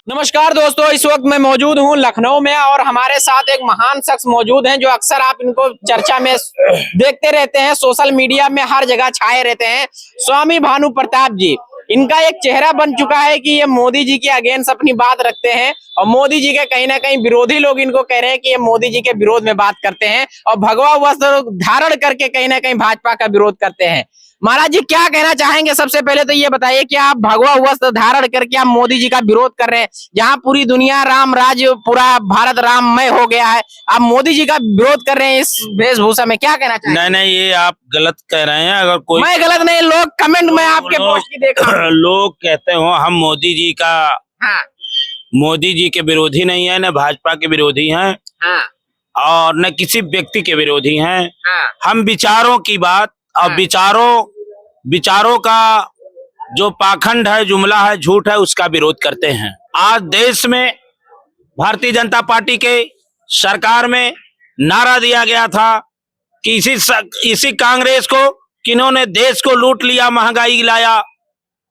नमस्कार दोस्तों, इस वक्त मैं मौजूद हूं लखनऊ में और हमारे साथ एक महान शख्स मौजूद हैं जो अक्सर आप इनको चर्चा में देखते रहते हैं, सोशल मीडिया में हर जगह छाए रहते हैं। स्वामी भानु प्रताप जी, इनका एक चेहरा बन चुका है कि ये मोदी जी के अगेंस्ट अपनी बात रखते हैं और मोदी जी के कहीं ना कहीं विरोधी लोग इनको कह रहे हैं कि ये मोदी जी के विरोध में बात करते हैं और भगवा वस्त्र धारण करके कहीं ना कहीं भाजपा का विरोध करते हैं। महाराज जी, क्या कहना चाहेंगे? सबसे पहले तो ये बताइए कि आप भगवा वस्त्र धारण करके आप मोदी जी का विरोध कर रहे हैं, जहां पूरी दुनिया राम राज्य, पूरा भारत राममय हो गया है, आप मोदी जी का विरोध कर रहे हैं इस वेशभूषा में, क्या कहना चाहेंगे? नहीं, ये आप गलत कह रहे हैं। अगर कोई मैं गलत नहीं, लोग कमेंट में आपके पोस्ट की देख रहा हूं। लोग कहते हो हम मोदी जी का हाँ, मोदी जी के विरोधी नहीं है, न भाजपा के विरोधी हैं हाँ, और न किसी व्यक्ति के विरोधी हैं। हाँ, हम विचारों की बात और विचारों का जो पाखंड है, जुमला है, झूठ है, उसका विरोध करते हैं। आज देश में भारतीय जनता पार्टी के सरकार में नारा दिया गया था कि इसी कांग्रेस को किन्होंने देश को लूट लिया, महंगाई लाया,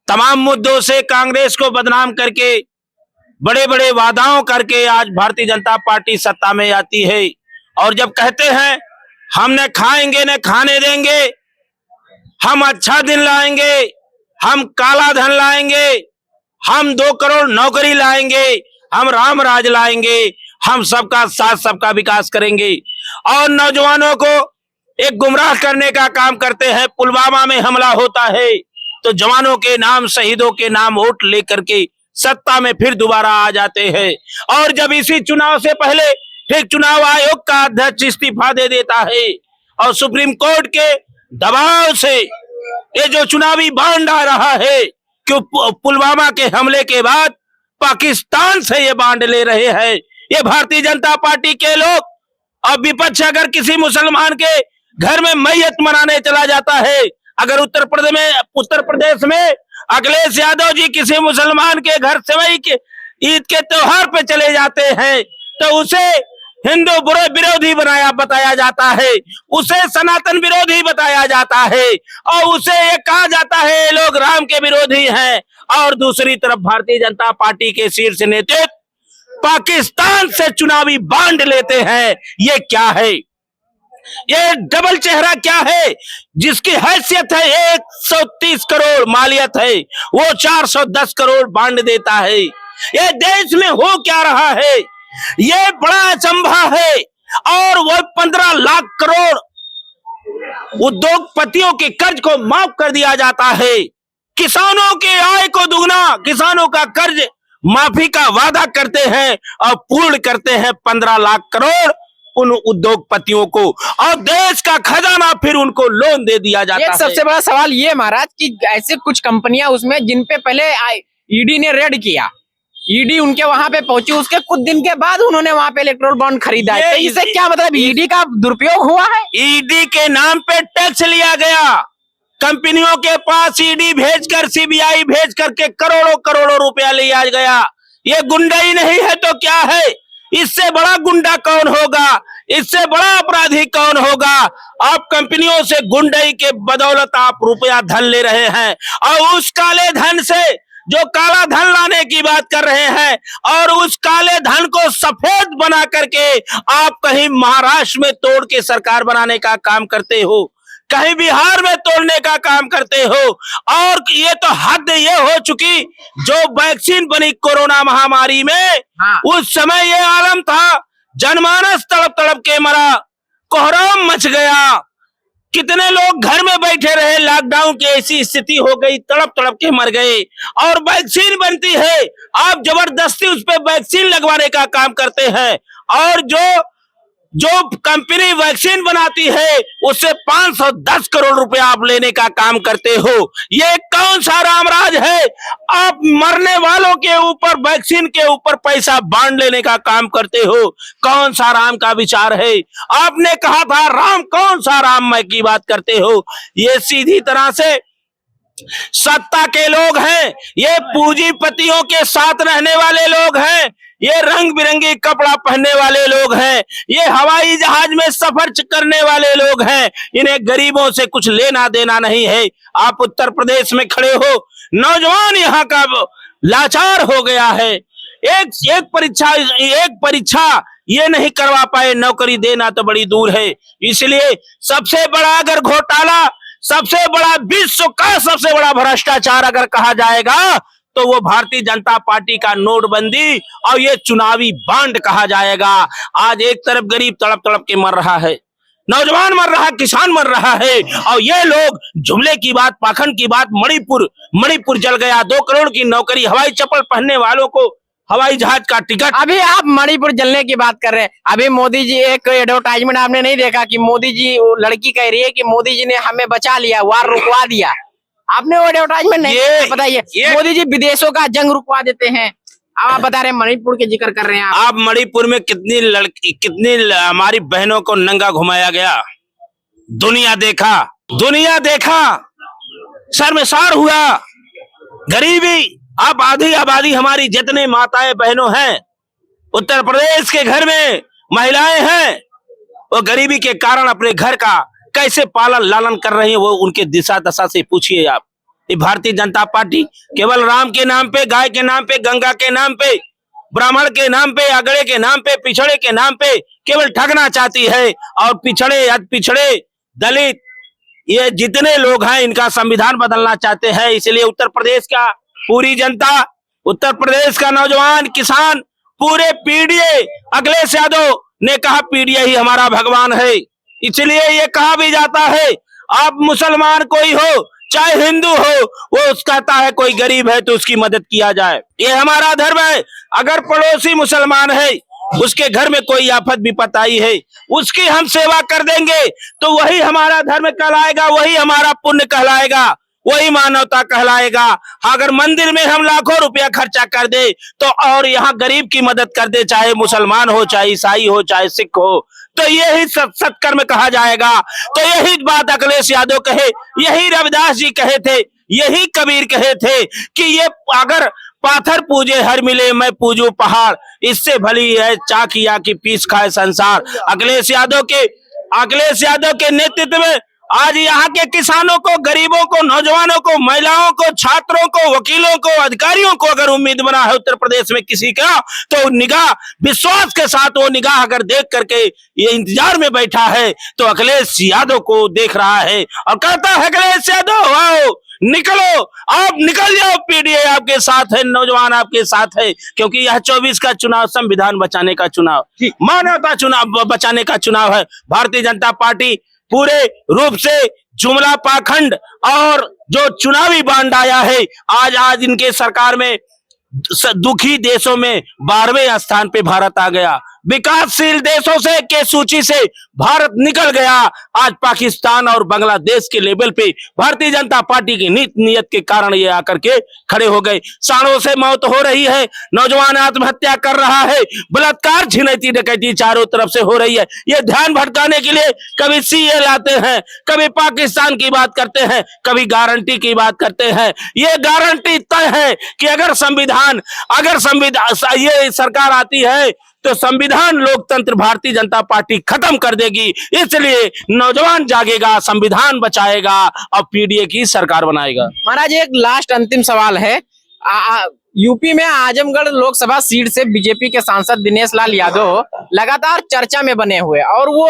तमाम मुद्दों से कांग्रेस को बदनाम करके बड़े बड़े वादाओं करके आज भारतीय जनता पार्टी सत्ता में आती है। और जब कहते हैं हम न खाएंगे न खाने देंगे, हम अच्छा दिन लाएंगे, हम काला धन लाएंगे, हम 2 करोड़ नौकरी लाएंगे, हम राम राज लाएंगे, हम सबका साथ सबका विकास करेंगे और नौजवानों को एक गुमराह करने का काम करते हैं। पुलवामा में हमला होता है तो जवानों के नाम, शहीदों के नाम वोट लेकर के सत्ता में फिर दोबारा आ जाते हैं। और जब इसी चुनाव से पहले फिर चुनाव आयोग का अध्यक्ष इस्तीफा दे देता है और सुप्रीम कोर्ट के दबाव से ये जो चुनावी बांड आ रहा है कि पुलवामा के हमले के बाद पाकिस्तान से ये बांड ले रहे हैं, ये भारतीय जनता पार्टी के लोग। और विपक्ष अगर किसी मुसलमान के घर में मैयत मनाने चला जाता है, अगर उत्तर प्रदेश में अखिलेश यादव जी किसी मुसलमान के घर सेवई के ईद के त्योहार पे चले जाते हैं तो उसे हिंदू विरोधी बताया जाता है, उसे सनातन विरोधी बताया जाता है और उसे ये कहा जाता है ये लोग राम के विरोधी हैं। और दूसरी तरफ भारतीय जनता पार्टी के शीर्ष नेतृत्व पाकिस्तान से चुनावी बांड लेते हैं। ये क्या है? ये डबल चेहरा क्या है? जिसकी हैसियत है 130 करोड़ मालियत है, वो 410 करोड़ बांड देता है। ये देश में हो क्या रहा है? ये बड़ा अचंभा है। और वो 15 लाख करोड़ उद्योगपतियों के कर्ज को माफ कर दिया जाता है, किसानों के आय को दुगना, किसानों का कर्ज माफी का वादा करते हैं और पूर्ण करते हैं 15 लाख करोड़ उन उद्योगपतियों को, और देश का खजाना फिर उनको लोन दे दिया जाता है। एक सबसे बड़ा सवाल ये महाराज कि ऐसे कुछ कंपनियां उसमें जिन पे पहले ईडी ने रेड किया, ईडी उनके वहां पे पहुंची, उसके कुछ दिन के बाद उन्होंने वहां पे इलेक्ट्रोल बॉन्ड खरीदा है। तो इससे क्या मतलब, ईडी का दुरुपयोग हुआ है? ईडी के नाम पे टैक्स लिया गया, कंपनियों के पास ईडी भेजकर, सीबीआई भेज करके करोड़ों करोड़ों रुपया लिया गया। ये गुंडाई नहीं है तो क्या है? इससे बड़ा गुंडा कौन होगा? इससे बड़ा अपराधी कौन होगा? आप कंपनियों से गुंडाई के बदौलत आप रुपया धन ले रहे हैं और उस काले धन से जो काला धन लाने की बात कर रहे हैं और उस काले धन को सफेद बना करके आप कहीं महाराष्ट्र में तोड़ के सरकार बनाने का काम करते हो, कहीं बिहार में तोड़ने का काम करते हो। और ये तो हद ये हो चुकी, जो वैक्सीन बनी कोरोना महामारी में, उस समय ये आलम था, जनमानस तड़प तड़प के मरा, कोहराम मच गया, कितने लोग घर में बैठे रहे, लॉकडाउन की ऐसी स्थिति हो गई, तड़प तड़प के मर गए। और वैक्सीन बनती है, आप जबरदस्ती उस पर वैक्सीन लगवाने का काम करते हैं और जो कंपनी वैक्सीन बनाती है उससे 510 करोड़ रुपया आप लेने का काम करते हो। ये कौन सा रामराज है? आप मरने वालों के ऊपर, वैक्सीन के ऊपर पैसा बांट लेने का काम करते हो। कौन सा राम का विचार है? आपने कहा था राम, कौन सा राममय की बात करते हो? ये सीधी तरह से सत्ता के लोग हैं, ये पूंजीपतियों के साथ रहने वाले लोग हैं, ये रंग बिरंगी कपड़ा पहनने वाले लोग हैं, ये हवाई जहाज में सफर करने वाले लोग हैं। इन्हें गरीबों से कुछ लेना देना नहीं है। आप उत्तर प्रदेश में खड़े हो, नौजवान यहाँ का लाचार हो गया है, एक परीक्षा ये नहीं करवा पाए, नौकरी देना तो बड़ी दूर है। इसलिए सबसे बड़ा अगर घोटाला, सबसे बड़ा विश्व का सबसे बड़ा भ्रष्टाचार अगर कहा जाएगा तो वो भारतीय जनता पार्टी का नोटबंदी और ये चुनावी बांड कहा जाएगा। आज एक तरफ गरीब तड़प तड़प के मर रहा है, नौजवान मर रहा है, किसान मर रहा है, और ये लोग जुमले की बात, पाखंड की बात, मणिपुर जल गया, 2 करोड़ की नौकरी, हवाई चप्पल पहनने वालों को हवाई जहाज का टिकट। अभी आप मणिपुर जलने की बात कर रहे हैं, अभी मोदी जी एक एडवर्टाइजमेंट आपने नहीं देखा कि मोदी जी, लड़की कह रही है कि मोदी जी ने हमें बचा लिया, वार रुकवा दिया। आपने वो एडवर्टाइजमेंट नहीं बताइए, मोदी जी विदेशों का जंग रुकवा देते हैं। अब आप बता रहे हैं मणिपुर के जिक्र कर रहे हैं आप मणिपुर में कितनी हमारी बहनों को नंगा घुमाया गया, दुनिया देखा, शर्मसार हुआ। गरीबी, अब आधी आबादी हमारी जितने माताएं बहनों हैं उत्तर प्रदेश के घर में महिलाएं हैं, वो गरीबी के कारण अपने घर का कैसे पालन लालन कर रही है, वो उनके दिशा दशा से पूछिए आप। ये भारतीय जनता पार्टी केवल राम के नाम पे, गाय के नाम पे, गंगा के नाम पे, ब्राह्मण के नाम पे, अगड़े के नाम पे, पिछड़े के नाम पे केवल ठगना चाहती है। और पिछड़े, अति पिछड़े, दलित, ये जितने लोग हैं इनका संविधान बदलना चाहते हैं। इसलिए उत्तर प्रदेश का पूरी जनता, उत्तर प्रदेश का नौजवान, किसान, पूरे पीडीए, अखिलेश यादव ने कहा पीडीए ही हमारा भगवान है। इसलिए ये कहा भी जाता है, आप मुसलमान कोई हो चाहे हिंदू हो, वो कहता है कोई गरीब है तो उसकी मदद किया जाए, ये हमारा धर्म है। अगर पड़ोसी मुसलमान है, उसके घर में कोई आफत विपत आई है, उसकी हम सेवा कर देंगे तो वही हमारा धर्म कहलाएगा, वही हमारा पुण्य कहलाएगा, वही मानवता कहलाएगा। अगर मंदिर में हम लाखों रुपया खर्चा कर दे तो और यहाँ गरीब की मदद कर दे, चाहे मुसलमान हो, चाहे ईसाई हो, चाहे सिख हो, तो यही सत्कर्म कहा जाएगा। तो यही बात अखिलेश यादव कहे, यही रविदास जी कहे थे, यही कबीर कहे थे कि ये अगर पाथर पूजे हर मिले मैं पूजू पहाड़, इससे भली है चाकिया की पीस खाए संसार। अखिलेश यादव के नेतृत्व में आज यहाँ के किसानों को, गरीबों को, नौजवानों को, महिलाओं को, छात्रों को, वकीलों को, अधिकारियों को अगर उम्मीद बना है उत्तर प्रदेश में किसी का, तो निगाह विश्वास के साथ वो निगाह अगर देख करके ये इंतजार में बैठा है तो अखिलेश यादव को देख रहा है और कहता है अखिलेश यादव आओ निकलो, आप निकल जाओ, पीडीए आपके साथ है, नौजवान आपके साथ है, क्योंकि यह 24 का चुनाव संविधान बचाने का चुनाव, मानवता चुनाव बचाने का चुनाव है। भारतीय जनता पार्टी पूरे रूप से जुमला, पाखंड और जो चुनावी बांड आया है, आज इनके सरकार में दुखी देशों में 12वें स्थान पे भारत आ गया। विकासशील देशों से के सूची से भारत निकल गया। आज पाकिस्तान और बांग्लादेश के लेवल पे भारतीय जनता पार्टी की नीयत के कारण ये आकर के खड़े हो गए। सालों से मौत हो रही है, नौजवान आत्महत्या कर रहा है, बलात्कार, छिनैती, डकैती चारों तरफ से हो रही है। ये ध्यान भटकाने के लिए कभी सीए लाते हैं, कभी पाकिस्तान की बात करते हैं, कभी गारंटी की बात करते हैं। ये गारंटी तय है कि अगर संविधान ये सरकार आती है तो संविधान, लोकतंत्र भारतीय जनता पार्टी खत्म कर देगी। इसलिए नौजवान जागेगा, संविधान बचाएगा और पीडीए की सरकार बनाएगा। महाराज एक लास्ट अंतिम सवाल है, यूपी में आजमगढ़ लोकसभा सीट से बीजेपी के सांसद दिनेश लाल यादव लगातार चर्चा में बने हुए और वो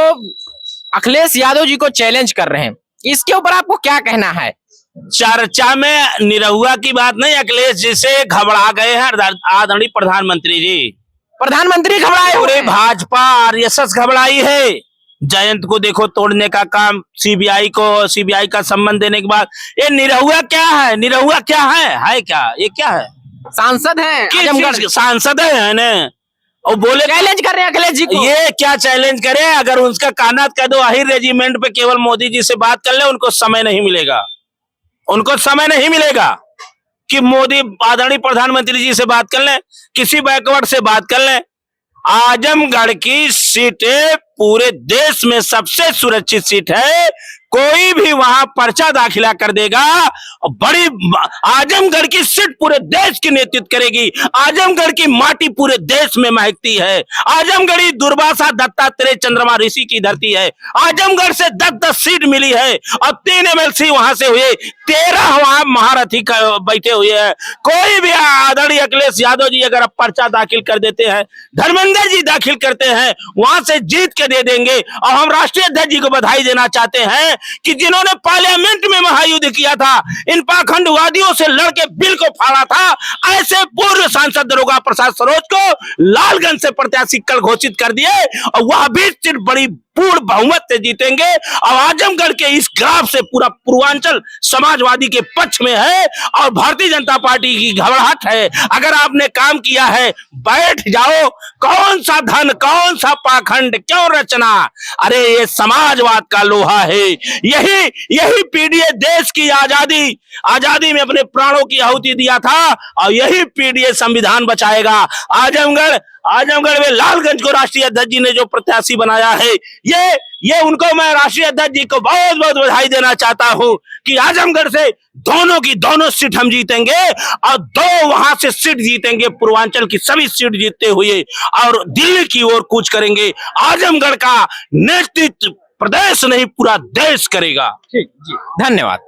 अखिलेश यादव जी को चैलेंज कर रहे हैं, इसके ऊपर आपको क्या कहना है? चर्चा में निरहुआ की बात नहीं, अखिलेश जी से घबरा गए हैं आदरणीय प्रधानमंत्री जी। प्रधानमंत्री घबराए, पूरे भाजपा आरएसएस घबराई है। जयंत को देखो तोड़ने का काम, सीबीआई का संबंध देने के बाद, ये निरहुआ क्या है? निरहुआ क्या है क्या? ये क्या है? सांसद है, सांसद है ना, और बोले चैलेंज कर रहे हैं अखिलेश जी को। ये क्या चैलेंज करे? अगर उसका कानात कह दो आहिर रेजिमेंट पे केवल मोदी जी से बात कर ले, उनको समय नहीं मिलेगा, उनको समय नहीं मिलेगा कि मोदी आदरणीय प्रधानमंत्री जी से बात कर लें, किसी बैकवर्ड से बात कर लें। आजमगढ़ की सीटें पूरे देश में सबसे सुरक्षित सीट है, कोई भी वहां पर्चा दाखिला कर देगा, बड़ी आजमगढ़ की सीट पूरे देश की नेतृत्व करेगी। आजमगढ़ की माटी पूरे देश में महकती है। आजमगढ़ी दुर्वासा दत्तात्रेय चंद्रमा ऋषि की धरती है। आजमगढ़ से 10-10 सीट मिली है और 3 MLC वहां से हुए, 13 वहां महारथी बैठे हुए हैं। कोई भी आदरणीय अखिलेश यादव जी अगर पर्चा दाखिल कर देते हैं, धर्मेंद्र जी दाखिल करते हैं, वहां से जीत के दे देंगे। और हम राष्ट्रीय अध्यक्ष जी को बधाई देना चाहते हैं कि जिन्होंने पार्लियामेंट में महायुद्ध किया था, इन पाखंडवादियों से लड़के बिल को फाड़ा था, ऐसे पूर्व सांसद दरोगा प्रसाद सरोज को लालगंज से प्रत्याशी कल घोषित कर दिए और वह भी सिर्फ बड़ी पूर्ण बहुमत से जीतेंगे। और आजमगढ़ के इस ग्राफ से पूरा पूर्वांचल समाजवादी के पक्ष में है और भारतीय जनता पार्टी की घबराहट है। अगर आपने काम किया है, बैठ जाओ। कौन सा धन, कौन सा पाखंड, क्यों रचना? अरे ये समाजवाद का लोहा है। यही पीडीए देश की आजादी में अपने प्राणों की आहुति दिया था और यही पीडीए संविधान बचाएगा। आजमगढ़ में लालगंज को राष्ट्रीय अध्यक्ष जी ने जो प्रत्याशी बनाया है, ये उनको मैं राष्ट्रीय अध्यक्ष जी को बहुत बहुत बधाई देना चाहता हूं कि आजमगढ़ से दोनों की दोनों सीट हम जीतेंगे और 2 वहां से सीट जीतेंगे, पूर्वांचल की सभी सीट जीतते हुए और दिल्ली की ओर कूच करेंगे। आजमगढ़ का नेतृत्व प्रदेश नहीं पूरा देश करेगा। जी, धन्यवाद।